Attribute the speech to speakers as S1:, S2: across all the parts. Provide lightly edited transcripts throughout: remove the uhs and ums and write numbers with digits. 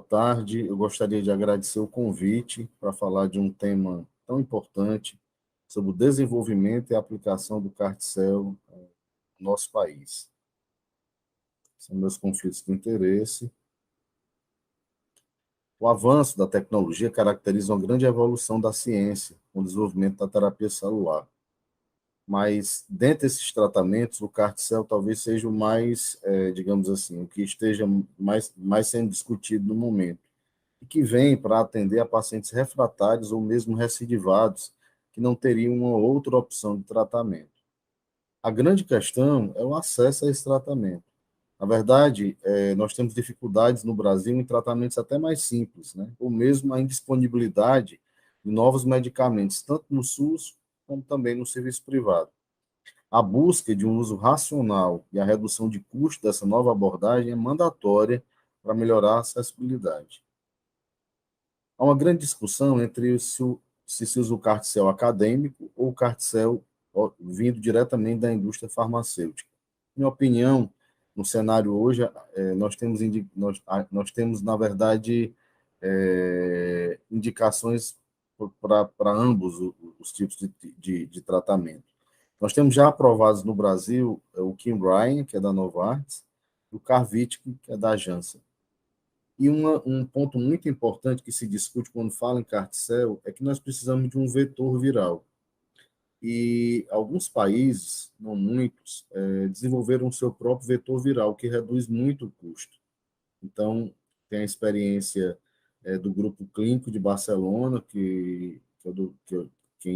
S1: tarde. Eu gostaria de agradecer o convite para falar de um tema tão importante sobre o desenvolvimento e a aplicação do carticel no nosso país. São meus conflitos de interesse. O avanço da tecnologia caracteriza uma grande evolução da ciência, com o desenvolvimento da terapia celular. Mas, dentre esses tratamentos, o carticel talvez seja o mais, digamos assim, o que esteja mais sendo discutido no momento, e que vem para atender a pacientes refratários ou mesmo recidivados, que não teriam uma outra opção de tratamento. A grande questão é o acesso a esse tratamento. Na verdade, nós temos dificuldades no Brasil em tratamentos até mais simples, né? Ou mesmo a indisponibilidade de novos medicamentos, tanto no SUS como também no serviço privado. A busca de um uso racional e a redução de custo dessa nova abordagem é mandatória para melhorar a acessibilidade. Há uma grande discussão entre se usa o carticel acadêmico ou o carticel vindo diretamente da indústria farmacêutica. Minha opinião, no cenário hoje, nós temos, na verdade, indicações para ambos os tipos de tratamento. Nós temos já aprovados no Brasil o Kymriah, que é da Novartis, e o Carvykti, que é da Janssen. E um ponto muito importante que se discute quando fala em carticel é que nós precisamos de um vetor viral. E alguns países, não muitos, desenvolveram o seu próprio vetor viral, que reduz muito o custo. Então, tem a experiência do Grupo Clínico de Barcelona, quem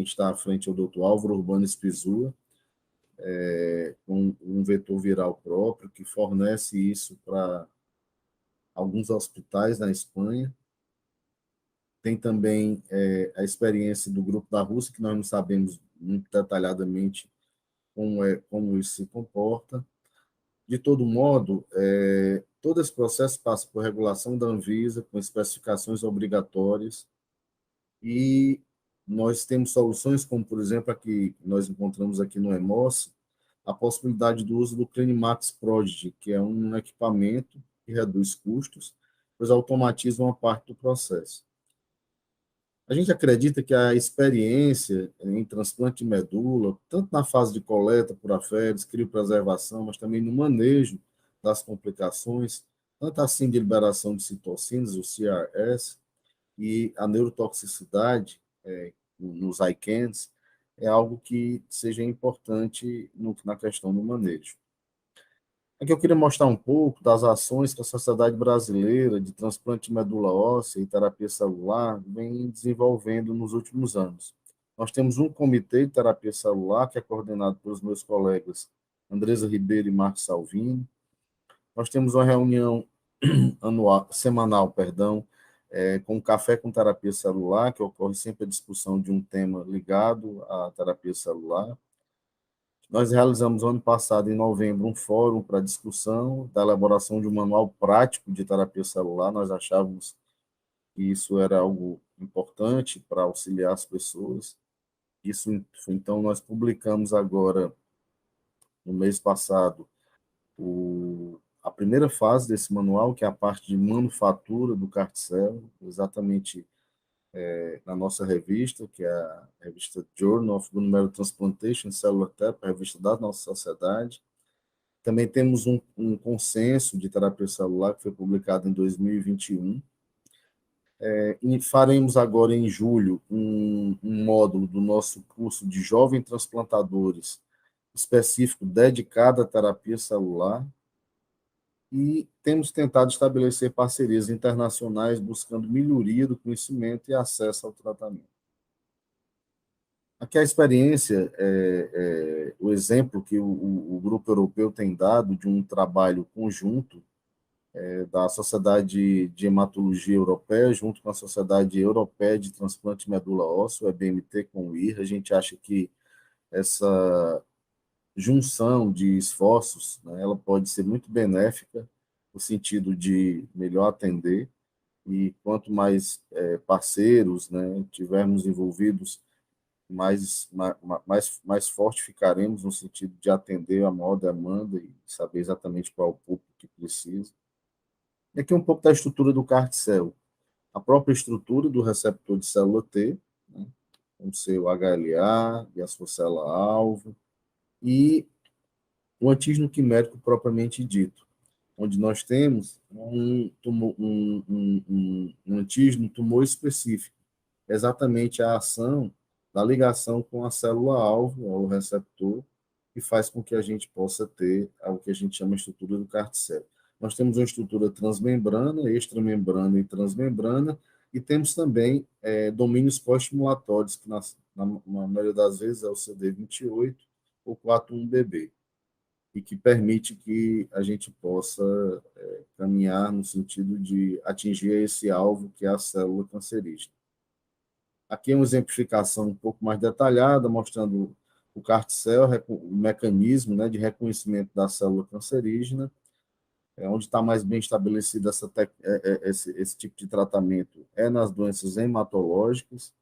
S1: está à frente é o Dr. Álvaro Urbano Spizua, com um vetor viral próprio, que fornece isso para alguns hospitais na Espanha. Tem também a experiência do grupo da Rússia, que nós não sabemos muito detalhadamente como isso se comporta. De todo modo, todo esse processo passa por regulação da Anvisa, com especificações obrigatórias, e nós temos soluções como, por exemplo, aqui nós encontramos aqui no EMOS, a possibilidade do uso do Clinimax Prodigy, que é um equipamento que reduz custos, pois automatiza uma parte do processo. A gente acredita que a experiência em transplante de medula, tanto na fase de coleta por aferes, criopreservação, mas também no manejo das complicações, tanto assim de liberação de citocinas, o CRS, e a neurotoxicidade nos ICANS, é algo que seja importante na questão do manejo. Aqui eu queria mostrar um pouco das ações que a Sociedade Brasileira de Transplante de Medula Óssea e Terapia Celular vem desenvolvendo nos últimos anos. Nós temos um comitê de terapia celular, que é coordenado pelos meus colegas Andresa Ribeiro e Marcos Salvini. Nós temos uma reunião semanal, com Café com Terapia Celular, que ocorre sempre a discussão de um tema ligado à terapia celular. Nós realizamos, ano passado, em novembro, um fórum para discussão da elaboração de um manual prático de terapia celular. Nós achávamos que isso era algo importante para auxiliar as pessoas. Então, nós publicamos agora, no mês passado, a primeira fase desse manual, que é a parte de manufatura do carticel, exatamente na nossa revista, que é a revista Journal of Bone Marrow Transplantation Cellular Therapy, a revista da nossa sociedade. Também temos um consenso de terapia celular, que foi publicado em 2021. E faremos agora, em julho, um módulo do nosso curso de jovens transplantadores, específico, dedicado à terapia celular. E temos tentado estabelecer parcerias internacionais buscando melhoria do conhecimento e acesso ao tratamento. Aqui a experiência, o exemplo que o grupo europeu tem dado de um trabalho conjunto da Sociedade de Hematologia Europeia, junto com a Sociedade Europeia de Transplante de Medula Óssea, o EBMT, com o IRA. A gente acha que essa junção de esforços, né, ela pode ser muito benéfica, no sentido de melhor atender, e quanto mais parceiros, né, tivermos envolvidos, mais forte ficaremos no sentido de atender a maior demanda e saber exatamente qual é o público que precisa. E aqui um pouco da estrutura do CAR-T-cell. A própria estrutura do receptor de célula T, né, com seu HLA e a sua célula-alvo, e o antígeno quimérico propriamente dito, onde nós temos um antígeno tumor específico, exatamente a ação da ligação com a célula-alvo, ao receptor, que faz com que a gente possa ter o que a gente chama de estrutura do CAR-T-cell. Nós temos uma estrutura transmembrana, extramembrana e transmembrana, e temos também domínios co-estimulatórios, que na maioria das vezes é o CD28 ou 41BB, e que permite que a gente possa caminhar no sentido de atingir esse alvo, que é a célula cancerígena. Aqui é uma exemplificação um pouco mais detalhada, mostrando o CAR-T-cell, o mecanismo, né, de reconhecimento da célula cancerígena, onde está mais bem estabelecido esse tipo de tratamento é nas doenças hematológicas.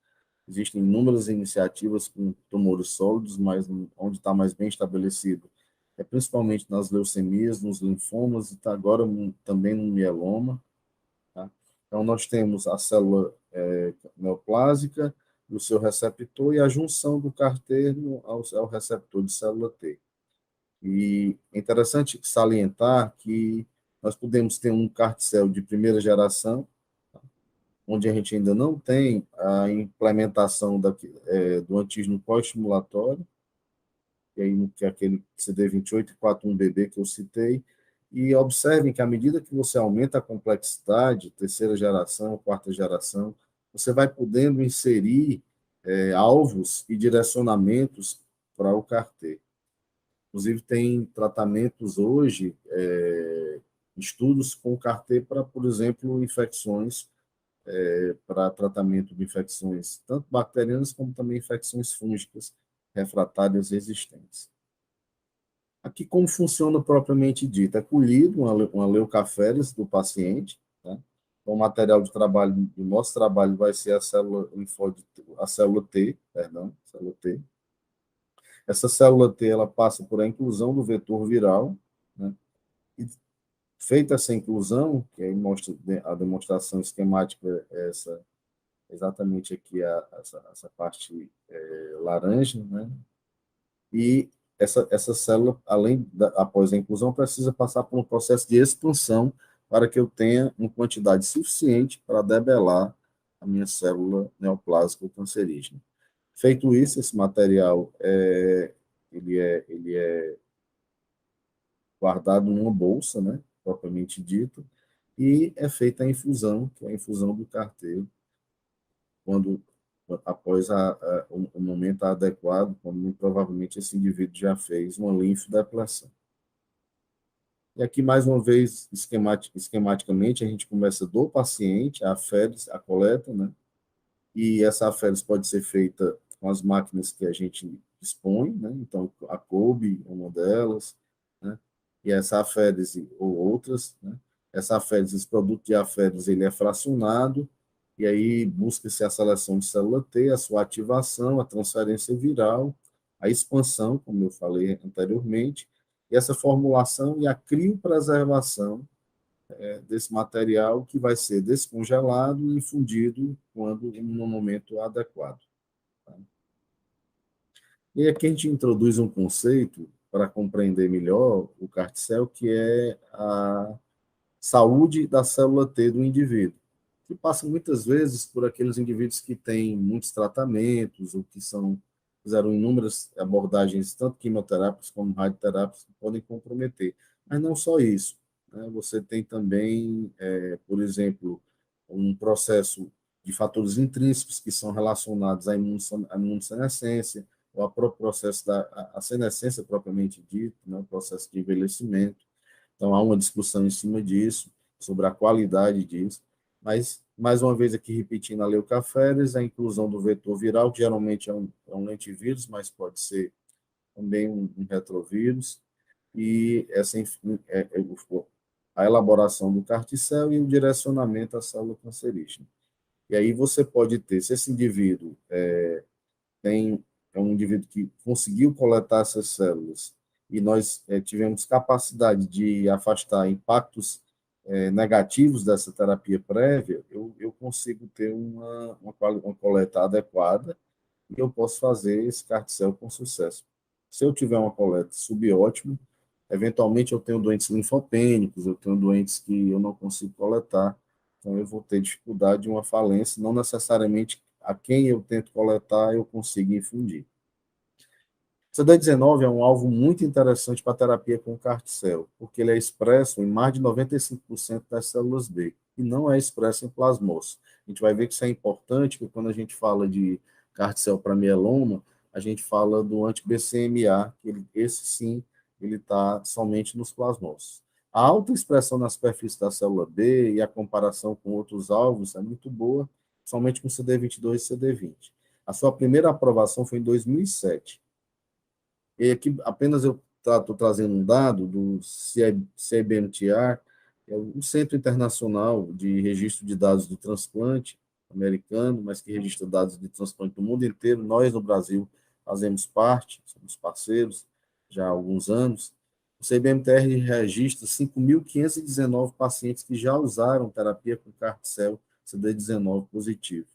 S1: Existem inúmeras iniciativas com tumores sólidos, mas onde está mais bem estabelecido é principalmente nas leucemias, nos linfomas e tá agora também no mieloma. Tá? Então, nós temos a célula neoplásica, o seu receptor e a junção do CAR-T ao receptor de célula T. E é interessante salientar que nós podemos ter um CAR-T-cell de primeira geração, onde a gente ainda não tem a implementação do antígeno co-estimulatório, que é aquele CD28 e 41BB que eu citei, e observem que à medida que você aumenta a complexidade, terceira geração, quarta geração, você vai podendo inserir alvos e direcionamentos para o CAR-T. Inclusive, tem tratamentos hoje, estudos com CAR-T para, por exemplo, infecções, para tratamento de infecções, tanto bacterianas como também infecções fúngicas refratárias resistentes. Aqui, como funciona propriamente dito, é colhido uma leucaféresis do paciente, tá? Então, o material de trabalho do nosso trabalho vai ser a célula a célula T, perdão, célula T. Essa célula T, ela passa por a inclusão do vetor viral, né? E feita essa inclusão, que aí mostra a demonstração esquemática, essa exatamente aqui essa parte laranja, né? E essa célula, após a inclusão, precisa passar por um processo de expansão para que eu tenha uma quantidade suficiente para debelar a minha célula neoplásica ou cancerígena. Feito isso, esse material ele é guardado numa bolsa, né, propriamente dito, e é feita a infusão, que é a infusão do CAR-T, quando após o momento adequado, quando provavelmente esse indivíduo já fez uma linfodepleção. E aqui, mais uma vez, esquematicamente, a gente começa do paciente, a aféresis, a coleta, né? E essa aféresis pode ser feita com as máquinas que a gente dispõe, né? Então, a COBE é uma delas, né? E essa aféresis ou outras, né? Essa aféresis, esse produto de aféresis, ele é fracionado, e aí busca-se a seleção de célula T, a sua ativação, a transferência viral, a expansão, como eu falei anteriormente, e essa formulação e a criopreservação desse material, que vai ser descongelado e infundido no momento adequado. Tá? E aqui a gente introduz um conceito para compreender melhor o CAR-T-cell, que é a saúde da célula T do indivíduo, que passa muitas vezes por aqueles indivíduos que têm muitos tratamentos ou que fizeram inúmeras abordagens, tanto quimioterápicas como radioterápicas, que podem comprometer. Mas não só isso, né? Você tem também, por exemplo, um processo de fatores intrínsecos que são relacionados à imunossenescência, ou ao próprio processo da senescência propriamente dito, né? O processo de envelhecimento. Então, há uma discussão em cima disso, sobre a qualidade disso, mas, mais uma vez aqui repetindo a leucaféresis, a inclusão do vetor viral, que geralmente é um lentivírus, mas pode ser também um retrovírus, e a elaboração do CAR-T-cell e o direcionamento à célula cancerígena. E aí você pode ter, se esse indivíduo é um indivíduo que conseguiu coletar essas células e nós tivemos capacidade de afastar impactos negativos dessa terapia prévia, eu consigo ter uma coleta adequada e eu posso fazer esse carticel com sucesso. Se eu tiver uma coleta subótima, eventualmente eu tenho doentes linfopênicos, eu tenho doentes que eu não consigo coletar, então eu vou ter dificuldade de uma falência, não necessariamente a quem eu tento coletar eu consigo infundir. CD19 é um alvo muito interessante para a terapia com carticel, porque ele é expresso em mais de 95% das células B, e não é expresso em plasmose. A gente vai ver que isso é importante, porque quando a gente fala de carticel para mieloma, a gente fala do anti-BCMA, que esse sim, ele está somente nos plasmoses. A alta expressão na superfície da célula B e a comparação com outros alvos é muito boa, somente com CD22 e CD20. A sua primeira aprovação foi em 2007. E aqui apenas eu estou trazendo um dado do CIBMTR, que é o Centro Internacional de Registro de Dados do Transplante americano, mas que registra dados de transplante do mundo inteiro. Nós, no Brasil, fazemos parte, somos parceiros já há alguns anos. O CIBMTR registra 5.519 pacientes que já usaram terapia com carticel CD19 positivo.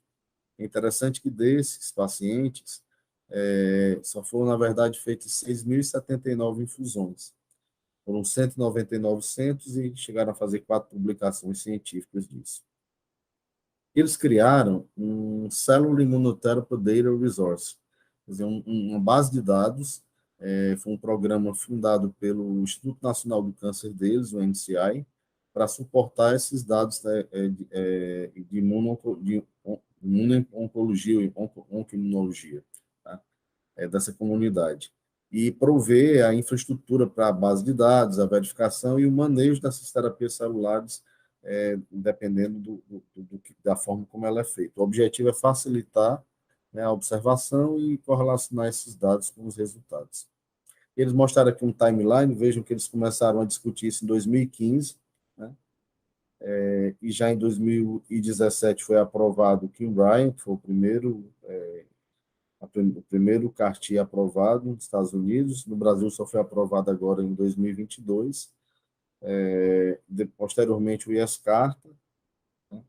S1: É interessante que desses pacientes, só foram, na verdade, feitas 6.079 infusões. Foram 199 centros e chegaram a fazer 4 publicações científicas disso. Eles criaram um Cellular Immunotherapy Data Resource, quer dizer, uma base de dados. Foi um programa fundado pelo Instituto Nacional do Câncer deles, o NCI, para suportar esses dados de imuno-oncologia e oncoimunologia, tá? Dessa comunidade. E prover a infraestrutura para a base de dados, a verificação e o manejo dessas terapias celulares, dependendo da forma como ela é feita. O objetivo é facilitar, né, a observação e correlacionar esses dados com os resultados. Eles mostraram aqui um timeline, vejam que eles começaram a discutir isso em 2015, né? E já em 2017 foi aprovado o Kymriah, que foi o primeiro CAR-T aprovado nos Estados Unidos. No Brasil só foi aprovado agora em 2022. Posteriormente o Yescarta, né?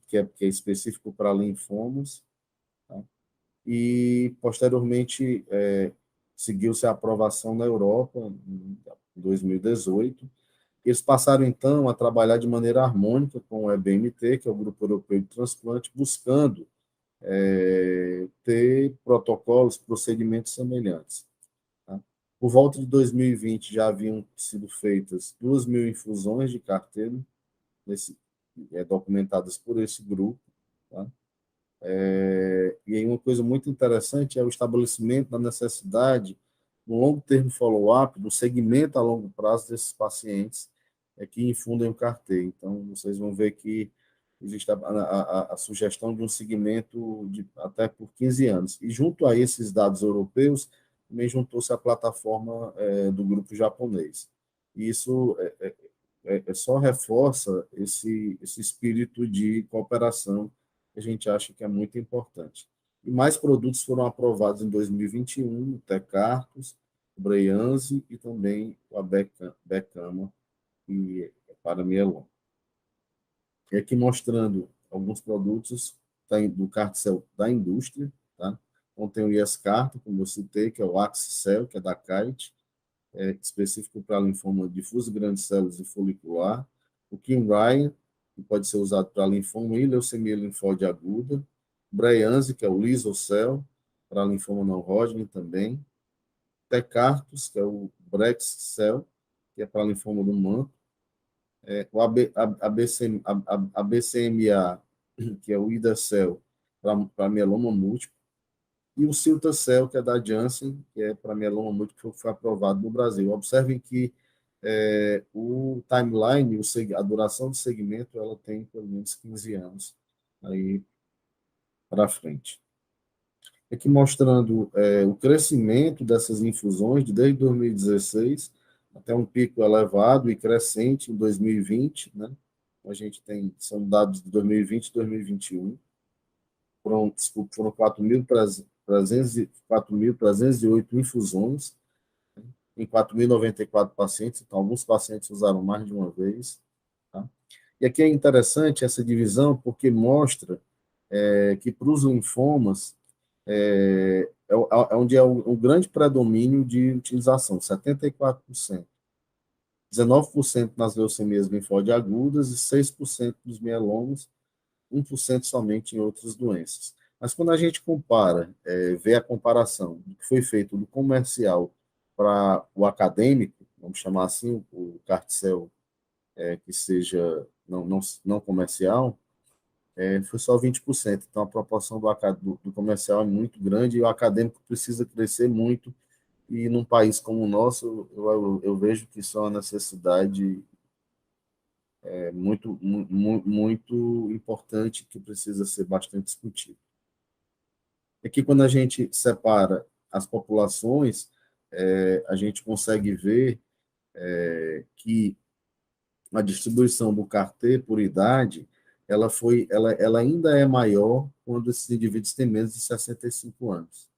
S1: Que é específico para linfomas, tá? E posteriormente seguiu-se a aprovação na Europa em 2018. Eles passaram, então, a trabalhar de maneira harmônica com o EBMT, que é o Grupo Europeu de Transplante, buscando ter protocolos, procedimentos semelhantes, tá? Por volta de 2020, já haviam sido feitas 2.000 infusões de carteiro, documentadas por esse grupo, tá? E aí uma coisa muito interessante é o estabelecimento da necessidade do longo termo follow-up, do segmento a longo prazo desses pacientes que infundem o CAR-T. Então, vocês vão ver que existe a sugestão de um segmento até por 15 anos. E junto a esses dados europeus, também juntou-se a plataforma do grupo japonês. E isso só reforça esse espírito de cooperação que a gente acha que é muito importante. E mais produtos foram aprovados em 2021, o Tecartus, o Breyanzi e também o Abecama, que é para mieloma. E aqui mostrando alguns produtos do carticel da indústria, tá? Então tem o Yescarta, como eu citei, que é o Axicel, que é da Kite, específico para linfoma difuso, grandes células e folicular. O Kymriah, que pode ser usado para linfoma e leucemia linfóide aguda. O Breyanzi, que é o Lisocel, para linfoma não Hodgkin também. Tecartus, que é o Brexcel, que é para linfoma do manto. O ABCMA, que é o Idacel, para mieloma múltiplo. E o Cilta-Cel, que é da Janssen, que é para mieloma múltiplo, que foi aprovado no Brasil. Observem que o timeline, a duração do segmento, ela tem pelo menos 15 anos aí para frente. Aqui mostrando o crescimento dessas infusões desde 2016 até um pico elevado e crescente em 2020, né? A gente são dados de 2020 e 2021. Foram 4.308 infusões, em 4.094 pacientes, então alguns pacientes usaram mais de uma vez. Tá? E aqui é interessante essa divisão, porque mostra que para os linfomas é onde é o grande predomínio de utilização, 74%. 19% nas leucemias linfóide agudas e 6% dos mielomas, 1% somente em outras doenças. Mas quando a gente compara, vê a comparação do que foi feito do comercial para o acadêmico, vamos chamar assim, o Carticel, que seja não comercial, foi só 20%. Então, a proporção do comercial é muito grande e o acadêmico precisa crescer muito. E num país como o nosso, eu vejo que isso é uma necessidade muito importante que precisa ser bastante discutida. É que quando a gente separa as populações, a gente consegue ver que a distribuição do CAR-T por idade, ela ainda é maior quando esses indivíduos têm menos de 65 anos.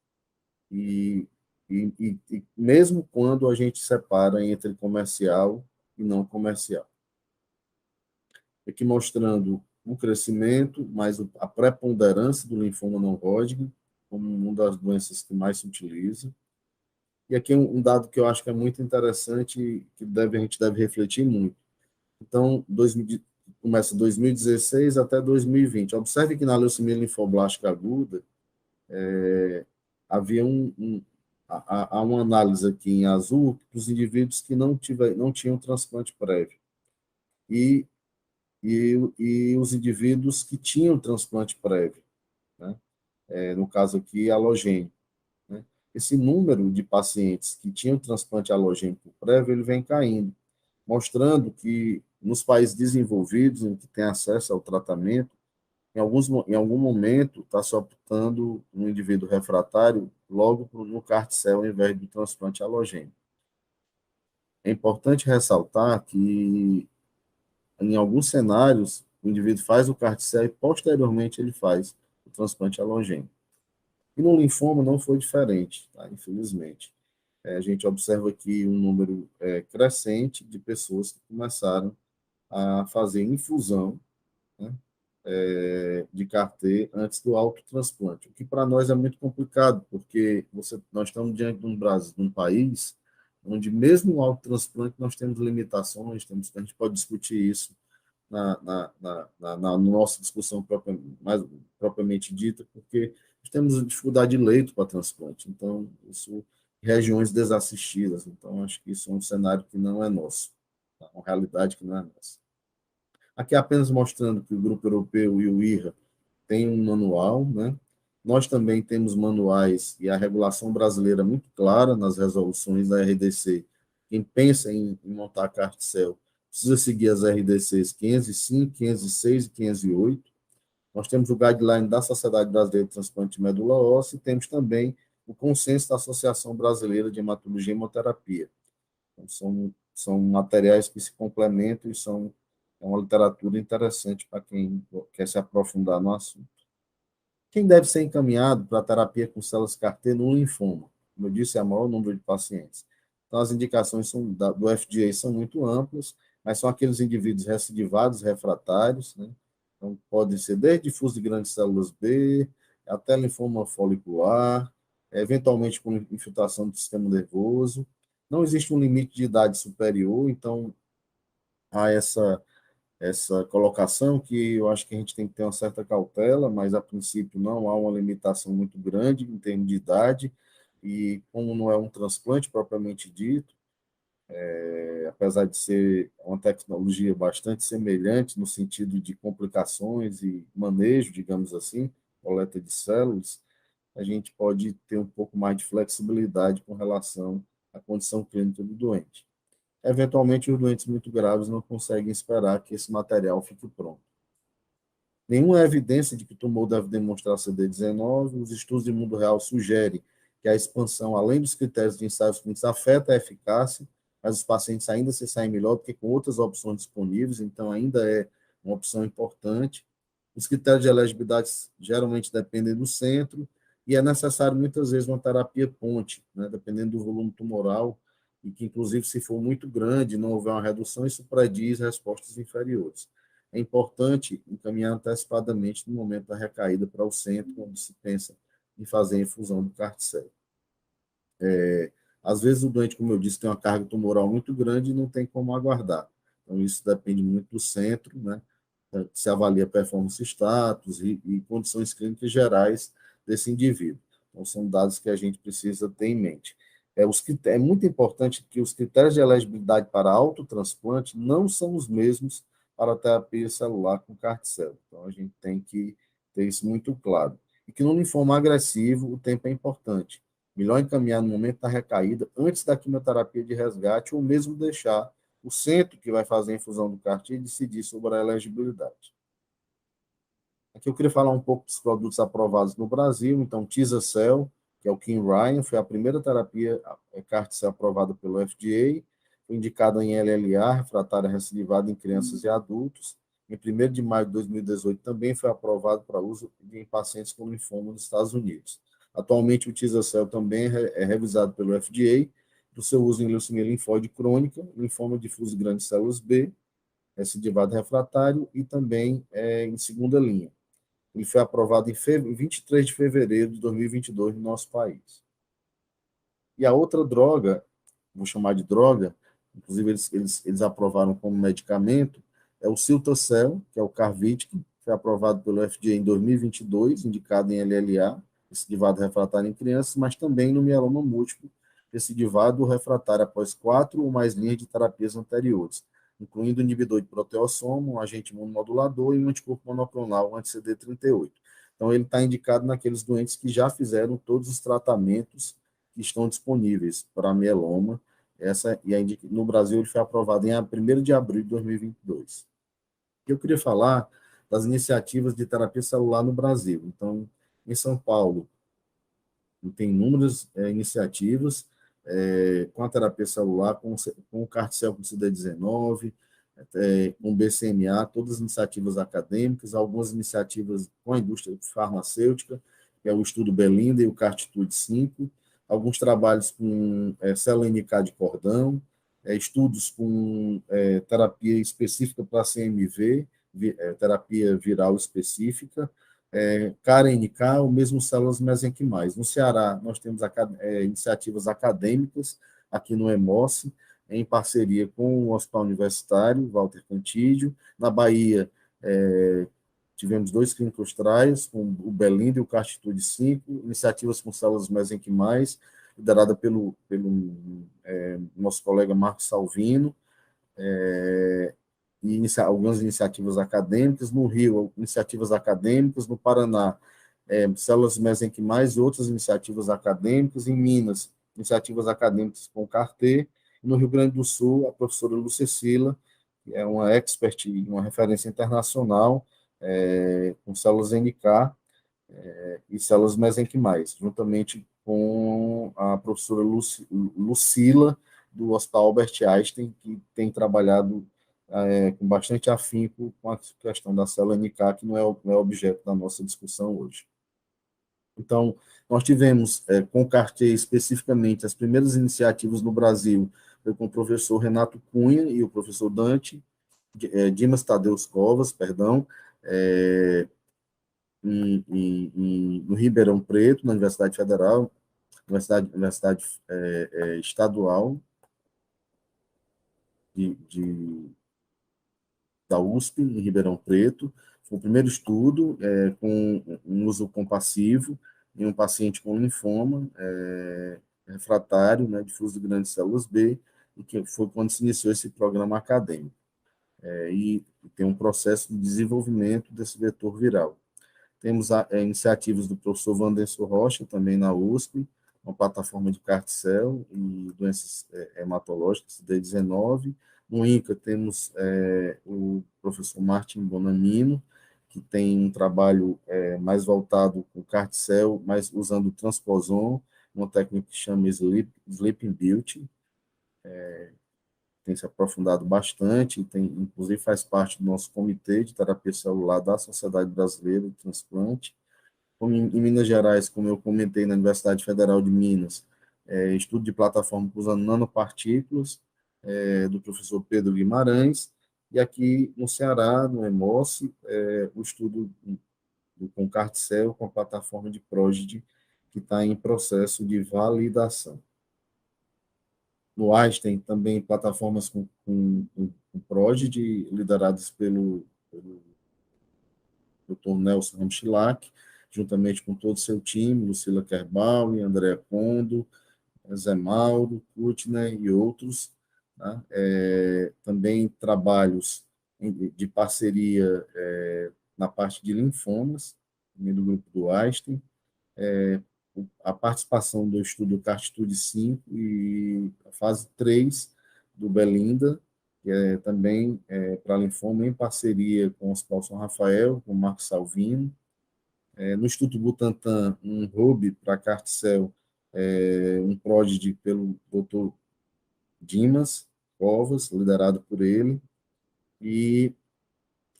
S1: E, e mesmo quando a gente separa entre comercial e não comercial. Aqui mostrando o crescimento, mas a preponderância do linfoma não Hodgkin como uma das doenças que mais se utiliza. E aqui um dado que eu acho que é muito interessante, que a gente deve refletir muito. Então, começa 2016 até 2020. Observe que na leucemia linfoblástica aguda, havia há uma análise aqui em azul dos indivíduos que não tinham transplante prévio. E os indivíduos que tinham transplante prévio, né? No caso aqui, halogênico. Né? Esse número de pacientes que tinham transplante halogênico prévio, ele vem caindo, mostrando que nos países desenvolvidos, em que tem acesso ao tratamento, em algum momento está se optando no indivíduo refratário logo no CAR-T-cell ao invés do transplante halogênico. É importante ressaltar que em alguns cenários, o indivíduo faz o CAR-T-cell e posteriormente ele faz o transplante halogênico. E no linfoma não foi diferente, tá? Infelizmente. A gente observa aqui um número crescente de pessoas que começaram a fazer infusão, né, de CAR-T antes do autotransplante, o que para nós é muito complicado, porque nós estamos diante de de um país onde mesmo o autotransplante nós temos limitações, a gente pode discutir isso na nossa discussão mais propriamente dita, porque temos dificuldade de leito para transplante, então, isso, regiões desassistidas, então, acho que isso é um cenário que não é nosso, tá? Uma realidade que não é nossa. Aqui apenas mostrando que o Grupo Europeu e o IRA têm um manual, né? Nós também temos manuais e a regulação brasileira é muito clara nas resoluções da RDC. Quem pensa em montar CAR-T-cell precisa seguir as RDCs 505, 506 e 508. Nós temos o guideline da Sociedade Brasileira de Transplante de Medula Óssea e temos também o consenso da Associação Brasileira de Hematologia e Hemoterapia. Então, são materiais que se complementam e é uma literatura interessante para quem quer se aprofundar no assunto. Quem deve ser encaminhado para a terapia com células CAR-T no linfoma? Como eu disse, é o maior número de pacientes. Então, as indicações do FDA são muito amplas, mas são aqueles indivíduos recidivados, refratários, né? Então, podem ser desde difuso de grandes células B, até linfoma folicular, eventualmente com infiltração do sistema nervoso. Não existe um limite de idade superior, então há essa colocação que eu acho que a gente tem que ter uma certa cautela, mas a princípio não há uma limitação muito grande em termos de idade, e como não é um transplante propriamente dito, apesar de ser uma tecnologia bastante semelhante no sentido de complicações e manejo, digamos assim, coleta de células, a gente pode ter um pouco mais de flexibilidade com relação à condição clínica do doente. Eventualmente, os doentes muito graves não conseguem esperar que esse material fique pronto. Nenhuma evidência de que o tumor deve demonstrar CD19. Os estudos de mundo real sugerem que a expansão, além dos critérios de ensaios clínicos, afeta a eficácia, mas os pacientes ainda se saem melhor do que com outras opções disponíveis, então ainda é uma opção importante. Os critérios de elegibilidade geralmente dependem do centro, e é necessário muitas vezes uma terapia ponte, né, dependendo do volume tumoral, e que, inclusive, se for muito grande, não houver uma redução, isso prediz respostas inferiores. É importante encaminhar antecipadamente no momento da recaída para o centro, quando se pensa em fazer a infusão do CARTICEL. Às vezes o doente, como eu disse, tem uma carga tumoral muito grande e não tem como aguardar. Então, isso depende muito do centro, né? Se avalia performance status e condições clínicas gerais desse indivíduo. Então, são dados que a gente precisa ter em mente. É muito importante que os critérios de elegibilidade para autotransplante não são os mesmos para a terapia celular com CARTICEL. Então, a gente tem que ter isso muito claro. E que no linfoma agressivo, o tempo é importante. Melhor encaminhar no momento da recaída, antes da quimioterapia de resgate, ou mesmo deixar o centro que vai fazer a infusão do CAR-T decidir sobre a elegibilidade. Aqui eu queria falar um pouco dos produtos aprovados no Brasil. Então, Tisa-Cel, que é o Kymriah, foi a primeira terapia CAR-T aprovada pelo FDA, foi indicada em LLA, refratária recidivada em crianças e adultos. Em 1º de maio de 2018, também foi aprovado para uso em pacientes com linfoma nos Estados Unidos. Atualmente, o Tisa-Cel também é revisado pelo FDA, para o seu uso em leucemia linfóide crônica, linfoma difuso de grandes células B, recidivado refratário e também em segunda linha. Ele foi aprovado em 23 de fevereiro de 2022 no nosso país. E a outra droga, vou chamar de droga, inclusive eles aprovaram como medicamento, é o Cilta-Cel, que é o Carvykti, que foi aprovado pelo FDA em 2022, indicado em LLA, recidivado refratário em crianças, mas também no mieloma múltiplo, recidivado refratário após 4 ou mais linhas de terapias anteriores, incluindo inibidor de proteossoma, um agente imunomodulador e um anticorpo monoclonal, um anti-CD38. Então, ele está indicado naqueles doentes que já fizeram todos os tratamentos que estão disponíveis para mieloma. No Brasil, ele foi aprovado em 1º de abril de 2022. Eu queria falar das iniciativas de terapia celular no Brasil. Então, em São Paulo, tem inúmeras iniciativas com a terapia celular, com o CARTICEL com CD19, com o BCMA, todas as iniciativas acadêmicas, algumas iniciativas com a indústria farmacêutica, que é o estudo Belinda e o CARTITUDE 5, alguns trabalhos com célula NK de cordão, estudos com terapia específica para CMV, terapia viral específica, CAR-NK, ou mesmo células mesenquimais. No Ceará, nós temos iniciativas acadêmicas, aqui no EMOS, em parceria com o Hospital Universitário, Walter Cantídio. Na Bahia, tivemos 2 clínicos trials, com o Belinda e o CARTITUDE 5, iniciativas com células mesenquimais, liderada pelo nosso colega Marcos Salvino, e algumas iniciativas acadêmicas. No Rio, iniciativas acadêmicas. No Paraná, células mesenquimais e outras iniciativas acadêmicas. Em Minas, iniciativas acadêmicas com CAR-T. No Rio Grande do Sul, a professora Lucecila, que é uma expert, uma referência internacional, com células NK e células mesenquimais, juntamente com a professora Lucila, do Hospital Albert Einstein, que tem trabalhado com bastante afinco com a questão da célula NK, que não é objeto da nossa discussão hoje. Então, nós tivemos, com o CAR-T especificamente, as primeiras iniciativas no Brasil, foi com o professor Renato Cunha e o professor Dimas Tadeus Covas, perdão, no Ribeirão Preto, na Universidade Federal, Universidade Estadual da USP, em Ribeirão Preto. Foi o primeiro estudo com um uso compassivo em um paciente com linfoma refratário, né, difuso de grandes células B, e que foi quando se iniciou esse programa acadêmico. E tem um processo de desenvolvimento desse vetor viral. Temos iniciativas do professor Wanderson Rocha, também na USP, uma plataforma de CAR-T-Cell e doenças hematológicas, CD19. No INCA, temos o professor Martin Bonamino, que tem um trabalho mais voltado com CAR-T-Cell, mas usando o transposon, uma técnica que chama Sleeping Beauty, tem se aprofundado bastante, inclusive faz parte do nosso comitê de terapia celular da Sociedade Brasileira de Transplante. Como em Minas Gerais, como eu comentei, na Universidade Federal de Minas, estudo de plataforma usando nanopartículas, do professor Pedro Guimarães, e aqui no Ceará, no EMOSSE, o estudo com Carticel, com a plataforma de Prodigy, que está em processo de validação. No Einstein, também plataformas com Prodigy, lideradas pelo Dr. Nelson Ramschlack, juntamente com todo o seu time, Lucila Kerbal, André Condo, Zé Mauro, Kutner e outros. Tá? Também trabalhos de parceria na parte de linfomas, também do grupo do Einstein, a participação do estudo Cartitude 5 e a fase 3 do Belinda, que também para linfoma, em parceria com o Hospital São Rafael, com o Marcos Salvino. No Instituto Butantan, um hub para Carticel, um PRODIGE pelo Dr. Dimas Covas, liderado por ele, e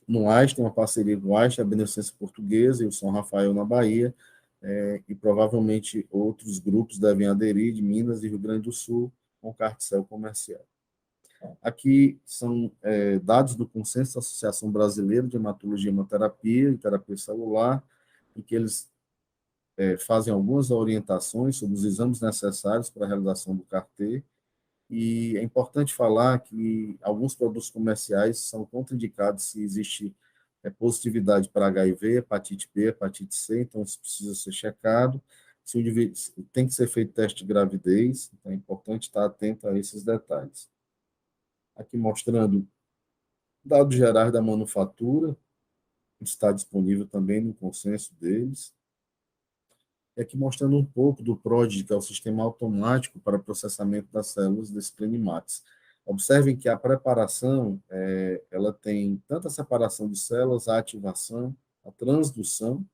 S1: no Einstein, uma parceria com o Einstein, a Beneficência Portuguesa e o São Rafael na Bahia, e provavelmente outros grupos devem aderir de Minas e Rio Grande do Sul com o Carticel comercial. Aqui são dados do Consenso da Associação Brasileira de Hematologia e Hemoterapia e Terapia Celular, em que eles fazem algumas orientações sobre os exames necessários para a realização do CAR-T, e é importante falar que alguns produtos comerciais são contraindicados se existe positividade para HIV, hepatite B, hepatite C, então isso precisa ser checado. Se o indivíduo, tem que ser feito teste de gravidez, então é importante estar atento a esses detalhes. Aqui mostrando dados gerais da manufatura, que está disponível também no consenso deles. E aqui mostrando um pouco do PRODIGE, que é o sistema automático para processamento das células desse Clinimax. Observem que a preparação, ela tem tanto a separação de células, a ativação, a transdução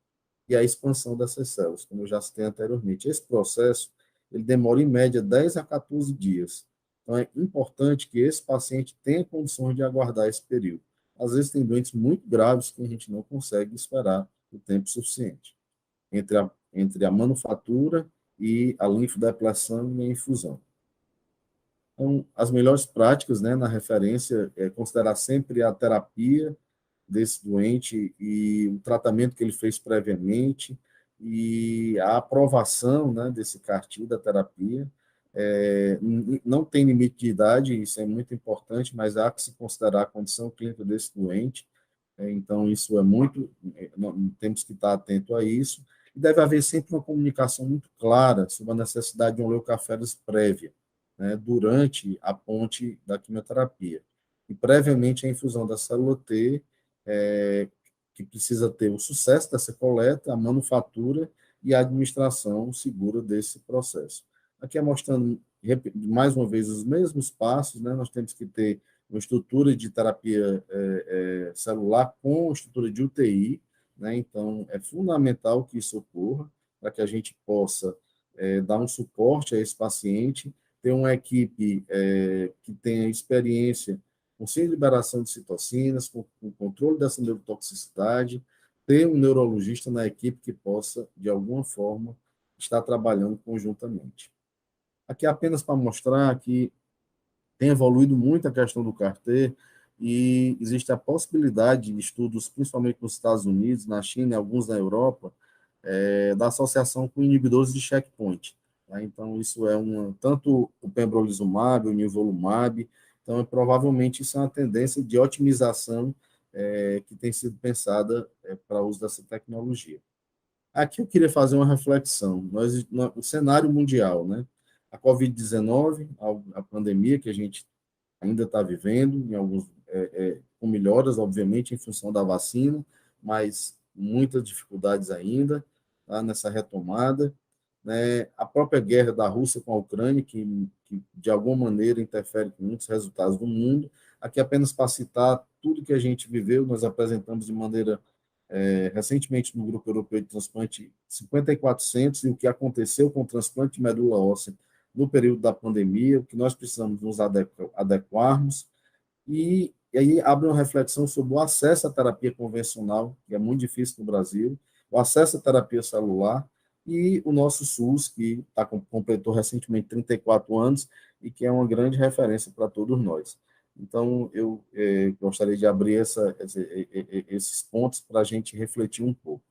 S1: e a expansão dessas células, como eu já citei anteriormente. Esse processo, ele demora em média 10 a 14 dias. Então, é importante que esse paciente tenha condições de aguardar esse período. Às vezes, tem doentes muito graves que a gente não consegue esperar o tempo suficiente entre a manufatura e a linfodepressão e a infusão. Então, as melhores práticas, né, na referência, é considerar sempre a terapia desse doente e o tratamento que ele fez previamente e a aprovação, né, desse CAR-T da terapia. Não tem limite de idade, isso é muito importante, mas há que se considerar a condição clínica desse doente. Então, isso é muito, temos que estar atento a isso. E deve haver sempre uma comunicação muito clara sobre a necessidade de uma leucaférese prévia, né, durante a ponte da quimioterapia. E previamente a infusão da célula T, que precisa ter o sucesso dessa coleta, a manufatura e a administração segura desse processo. Aqui é mostrando, mais uma vez, os mesmos passos, né? Nós temos que ter uma estrutura de terapia celular com estrutura de UTI, né? Então, é fundamental que isso ocorra para que a gente possa dar um suporte a esse paciente, ter uma equipe que tenha experiência com sem liberação de citocinas, com controle dessa neurotoxicidade, ter um neurologista na equipe que possa, de alguma forma, estar trabalhando conjuntamente. Aqui é apenas para mostrar que tem evoluído muito a questão do CAR-T e existe a possibilidade de estudos, principalmente nos Estados Unidos, na China e alguns na Europa, da associação com inibidores de checkpoint. Tá? Então, isso é tanto o pembrolizumab, o nivolumab, então, provavelmente, isso é uma tendência de otimização que tem sido pensada para o uso dessa tecnologia. Aqui eu queria fazer uma reflexão. O cenário mundial, né? A Covid-19, a pandemia que a gente ainda está vivendo, em alguns, com melhoras, obviamente, em função da vacina, mas muitas dificuldades ainda nessa retomada. Né? A própria guerra da Rússia com a Ucrânia, que de alguma maneira interfere com muitos resultados do mundo. Aqui apenas para citar tudo que a gente viveu, nós apresentamos de maneira recentemente no Grupo Europeu de Transplante 54 centros e o que aconteceu com o transplante de medula óssea no período da pandemia, o que nós precisamos nos adequarmos, e aí abre uma reflexão sobre o acesso à terapia convencional, que é muito difícil no Brasil, o acesso à terapia celular, e o nosso SUS, que completou recentemente 34 anos e que é uma grande referência para todos nós. Então, eu gostaria de abrir esses pontos para a gente refletir um pouco.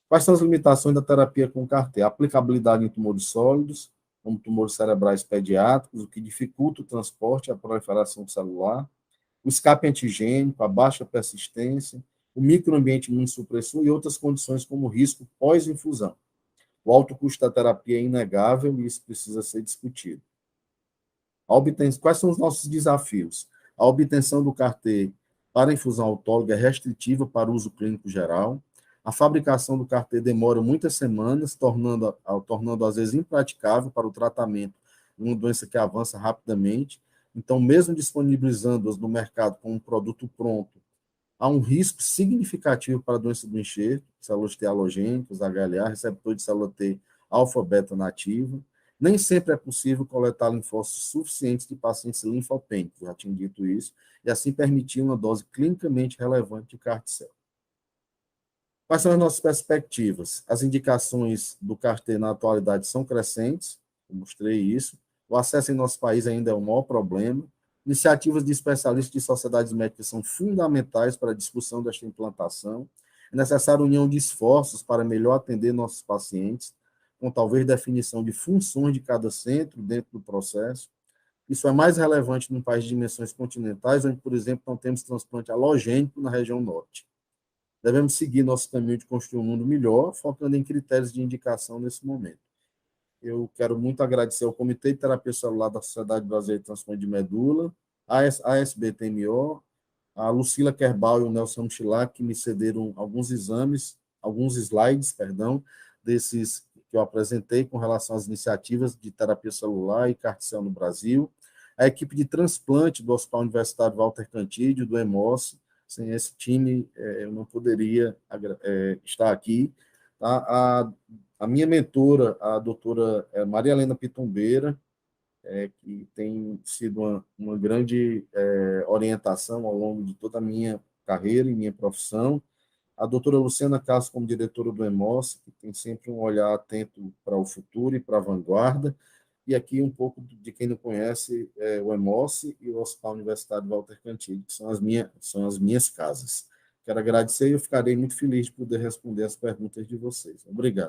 S1: Quais são as limitações da terapia com CAR-T? A aplicabilidade em tumores sólidos, como tumores cerebrais pediátricos, o que dificulta o transporte e a proliferação celular, o escape antigênico, a baixa persistência, o microambiente imunossupressor e outras condições como risco pós-infusão. O alto custo da terapia é inegável e isso precisa ser discutido. Quais são os nossos desafios? A obtenção do CAR-T para infusão autóloga é restritiva para uso clínico geral. A fabricação do CAR-T demora muitas semanas, tornando às vezes impraticável para o tratamento de uma doença que avança rapidamente. Então, mesmo disponibilizando-as no mercado como um produto pronto, há um risco significativo para a doença do enxerto, células T halogênicas, HLA, receptor de célula T alfa-beta nativa. Nem sempre é possível coletar linfócitos suficientes de pacientes linfopênicos, já tinha dito isso, e assim permitir uma dose clinicamente relevante de CAR-T-cell. Quais são as nossas perspectivas? As indicações do CAR-T na atualidade são crescentes, eu mostrei isso. O acesso em nosso país ainda é o maior problema. Iniciativas de especialistas de sociedades médicas são fundamentais para a discussão desta implantação. É necessária união de esforços para melhor atender nossos pacientes, com talvez definição de funções de cada centro dentro do processo. Isso é mais relevante num país de dimensões continentais, onde, por exemplo, não temos transplante halogênico na região norte. Devemos seguir nosso caminho de construir um mundo melhor, focando em critérios de indicação nesse momento. Eu quero muito agradecer ao Comitê de Terapia Celular da Sociedade Brasileira de Transplante de Medula, a ASBTMO, a Lucila Kerbal e o Nelson Michilac, que me cederam alguns slides, desses que eu apresentei com relação às iniciativas de terapia celular e CAR-T-cell no Brasil, a equipe de transplante do Hospital Universitário Walter Cantídio, do EMOS. Sem esse time, eu não poderia estar aqui. Tá? A minha mentora, a doutora Maria Helena Pitombeira, que tem sido uma grande orientação ao longo de toda a minha carreira e minha profissão. A doutora Luciana Castro, como diretora do EMOS, que tem sempre um olhar atento para o futuro e para a vanguarda. E aqui um pouco de quem não conhece o EMOS e o Hospital Universitário Walter Cantillo, que são as minhas casas. Quero agradecer e eu ficarei muito feliz de poder responder as perguntas de vocês. Obrigado.